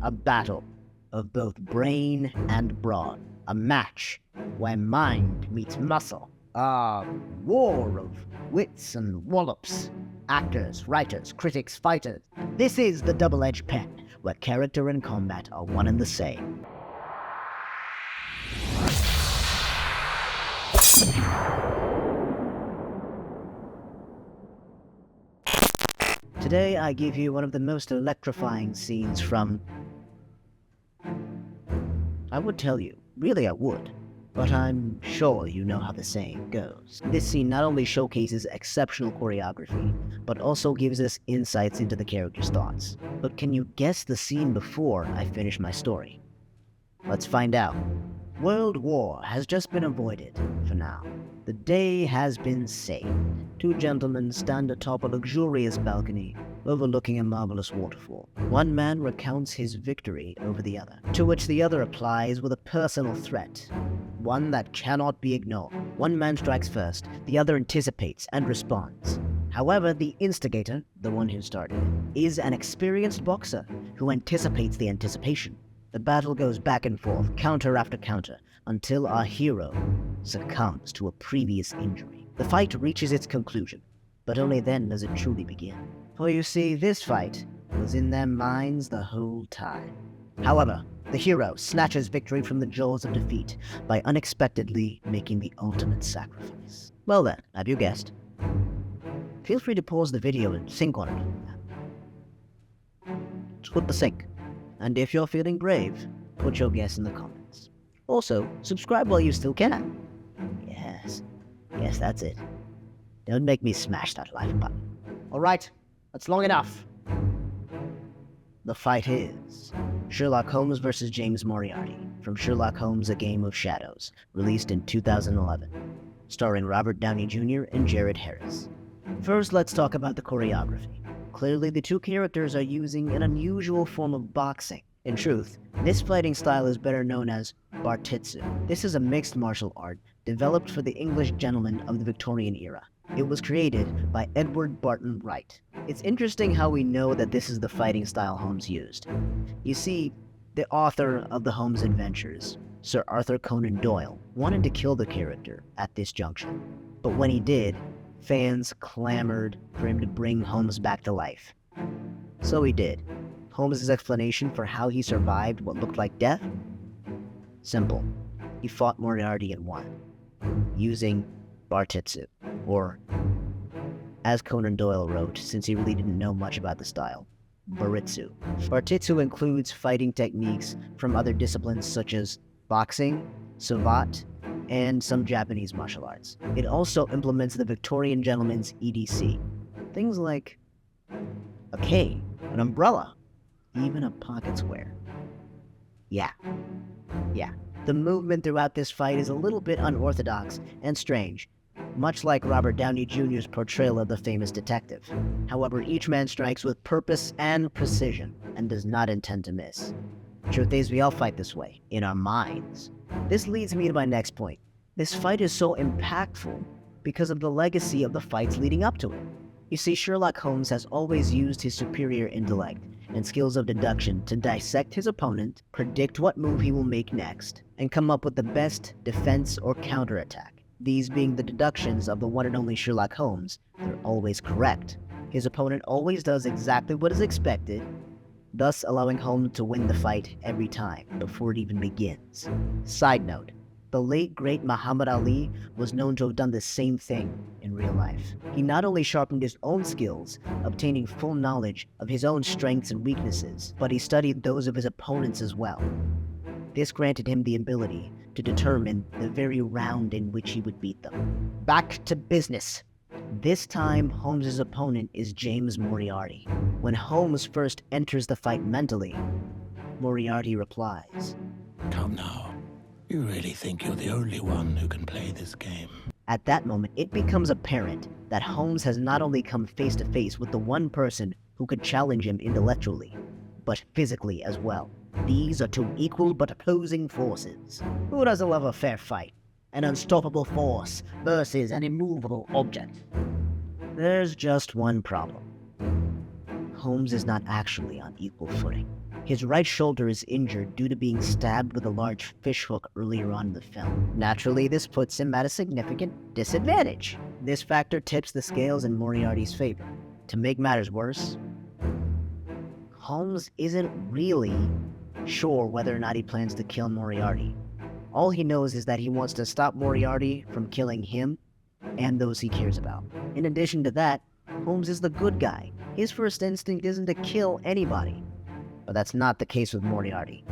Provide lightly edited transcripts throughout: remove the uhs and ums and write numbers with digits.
A battle of both brain and brawn. A match where mind meets muscle. A war of wits and wallops. Actors, writers, critics, fighters. This is the double-edged pen, where character and combat are one and the same. Today I give you one of the most electrifying scenes from... I would tell you, really I would, but I'm sure you know how the saying goes. This scene not only showcases exceptional choreography, but also gives us insights into the character's thoughts. But can you guess the scene before I finish my story? Let's find out. World War has just been avoided, for now. The day has been saved. Two gentlemen stand atop a luxurious balcony overlooking a marvelous waterfall. One man recounts his victory over the other, to which the other replies with a personal threat, one that cannot be ignored. One man strikes first, the other anticipates and responds. However, the instigator, the one who started, is an experienced boxer who anticipates the anticipation. The battle goes back and forth, counter after counter, until our hero succumbs to a previous injury. The fight reaches its conclusion, but only then does it truly begin. For you see, this fight was in their minds the whole time. However, the hero snatches victory from the jaws of defeat by unexpectedly making the ultimate sacrifice. Well then, have you guessed? Feel free to pause the video and think on it. Just put the think. And if you're feeling brave, put your guess in the comments. Also, subscribe while you still can. Yes, that's it. Don't make me smash that like button. Alright, that's long enough. The fight is Sherlock Holmes vs. James Moriarty from Sherlock Holmes: A Game of Shadows, released in 2011, starring Robert Downey Jr. and Jared Harris. First, let's talk about the choreography. Clearly, the two characters are using an unusual form of boxing. In truth, this fighting style is better known as Bartitsu. This is a mixed martial art developed for the English gentlemen of the Victorian era. It was created by Edward Barton Wright. It's interesting how we know that this is the fighting style Holmes used. You see, the author of the Holmes adventures, Sir Arthur Conan Doyle, wanted to kill the character at this junction. But when he did, fans clamored for him to bring Holmes back to life. So he did. Holmes' explanation for how he survived what looked like death? Simple. He fought Moriarty and won, using Bartitsu, or, as Conan Doyle wrote, since he really didn't know much about the style, Baritsu. Bartitsu includes fighting techniques from other disciplines such as boxing, savate, and some Japanese martial arts. It also implements the Victorian gentleman's EDC. Things like a cane, an umbrella, even a pocket square. Yeah. The movement throughout this fight is a little bit unorthodox and strange, much like Robert Downey Jr.'s portrayal of the famous detective. However, each man strikes with purpose and precision and does not intend to miss. Truth is, we all fight this way, in our minds. This leads me to my next point. This fight is so impactful because of the legacy of the fights leading up to it. You see, Sherlock Holmes has always used his superior intellect and skills of deduction to dissect his opponent, predict what move he will make next, and come up with the best defense or counterattack. These being the deductions of the one and only Sherlock Holmes, they're always correct. His opponent always does exactly what is expected, thus allowing Holmes to win the fight every time, before it even begins. Side note, the late great Muhammad Ali was known to have done the same thing in real life. He not only sharpened his own skills, obtaining full knowledge of his own strengths and weaknesses, but he studied those of his opponents as well. This granted him the ability to determine the very round in which he would beat them. Back to business. This time, Holmes' opponent is James Moriarty. When Holmes first enters the fight mentally, Moriarty replies, "Come now. You really think you're the only one who can play this game?" At that moment, it becomes apparent that Holmes has not only come face to face with the one person who could challenge him intellectually, but physically as well. These are two equal but opposing forces. Who doesn't love a fair fight? An unstoppable force versus an immovable object. There's just one problem. Holmes is not actually on equal footing. His right shoulder is injured due to being stabbed with a large fishhook earlier on in the film. Naturally, this puts him at a significant disadvantage. This factor tips the scales in Moriarty's favor. To make matters worse, Holmes isn't really sure whether or not he plans to kill Moriarty. All he knows is that he wants to stop Moriarty from killing him and those he cares about. In addition to that, Holmes is the good guy. His first instinct isn't to kill anybody. But that's not the case with Moriarty.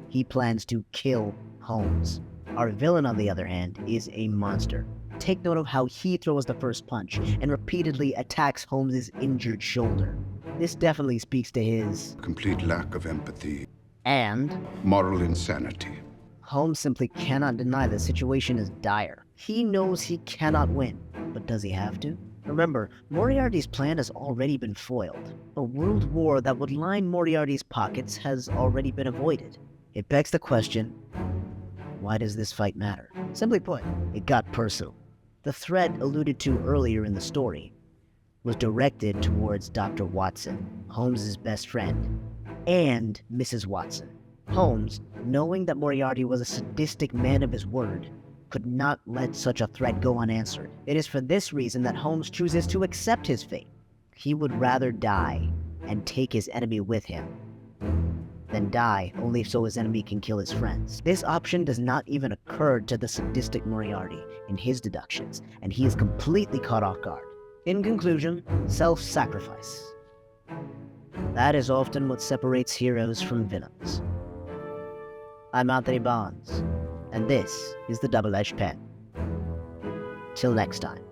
He plans to kill Holmes. Our villain, on the other hand, is a monster. Take note of how he throws the first punch and repeatedly attacks Holmes' injured shoulder. This definitely speaks to his complete lack of empathy, and moral insanity. Holmes simply cannot deny the situation is dire. He knows he cannot win, but does he have to? Remember, Moriarty's plan has already been foiled. A world war that would line Moriarty's pockets has already been avoided. It begs the question, why does this fight matter? Simply put, it got personal. The threat alluded to earlier in the story was directed towards Dr. Watson, Holmes' best friend, and Mrs. Watson. Holmes, knowing that Moriarty was a sadistic man of his word, could not let such a threat go unanswered. It is for this reason that Holmes chooses to accept his fate. He would rather die and take his enemy with him than die only so his enemy can kill his friends. This option does not even occur to the sadistic Moriarty in his deductions, and he is completely caught off guard. In conclusion, self-sacrifice. That is often what separates heroes from villains. I'm Anthony Barnes, and this is The Double-Edged Pen. Till next time.